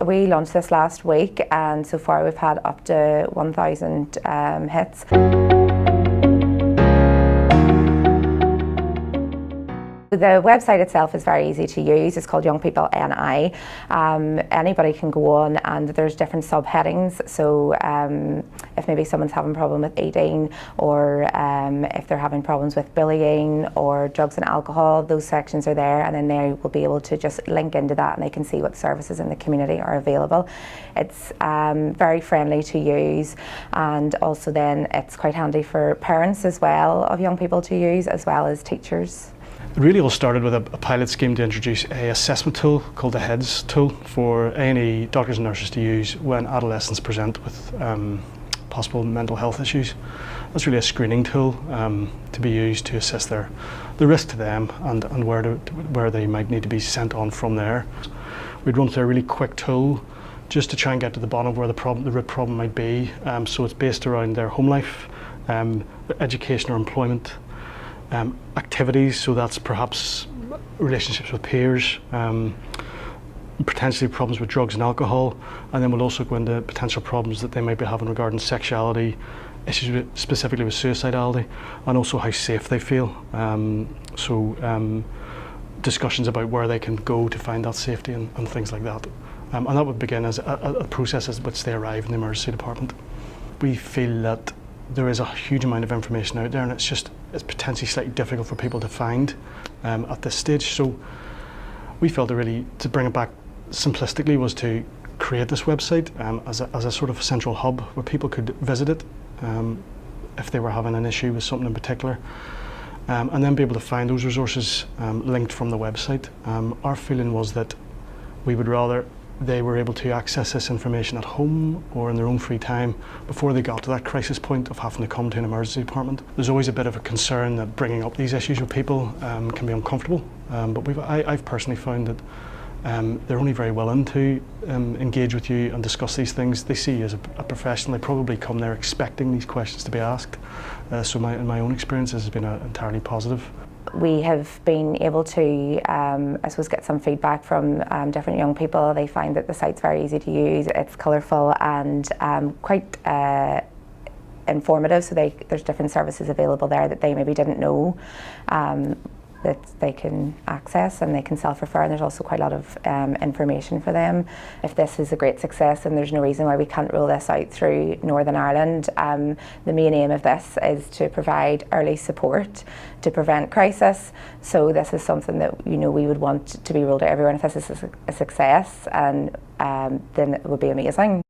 We launched this last week, and so far we've had up to 1,000 hits. The website itself is very easy to use. It's called Young People NI. Anybody can go on, and there's different subheadings. So if maybe someone's having a problem with eating, or if they're having problems with bullying or drugs and alcohol, those sections are there, and then they will be able to just link into that, and they can see what services in the community are available. It's very friendly to use, and also then it's quite handy for parents as well of young people to use, as well as teachers. It really all started with a pilot scheme to introduce an assessment tool called the HEADS tool for A&E doctors and nurses to use when adolescents present with possible mental health issues. That's really a screening tool to be used to assess the risk to them and where they might need to be sent on from there. We'd run through a really quick tool just to try and get to the bottom of where the root problem might be. So it's based around their home life, education or employment, activities, so that's perhaps relationships with peers, potentially problems with drugs and alcohol, and then we'll also go into potential problems that they might be having regarding sexuality, issues specifically with suicidality, and also how safe they feel. Discussions about where they can go to find that safety and things like that. And that would begin as a process as which they arrive in the emergency department. We feel that there is a huge amount of information out there, and it's potentially slightly difficult for people to find at this stage. So we felt to bring it back simplistically was to create this website as a sort of central hub where people could visit it if they were having an issue with something in particular, and then be able to find those resources linked from the website. Our feeling was that we would rather they were able to access this information at home or in their own free time before they got to that crisis point of having to come to an emergency department. There's always a bit of a concern that bringing up these issues with people can be uncomfortable, but I've personally found that they're only very willing to engage with you and discuss these things. They see you as a professional. They probably come there expecting these questions to be asked. So in my own experience, this has been entirely positive. We have been able to, I suppose, get some feedback from different young people. They find that the site's very easy to use, it's colourful and quite informative, so there's different services available there that they maybe didn't know that they can access, and they can self-refer, and there's also quite a lot of information for them. If this is a great success, then there's no reason why we can't roll this out through Northern Ireland. The main aim of this is to provide early support to prevent crisis, so this is something that we would want to be rolled out everywhere, and if this is a success, and then it would be amazing.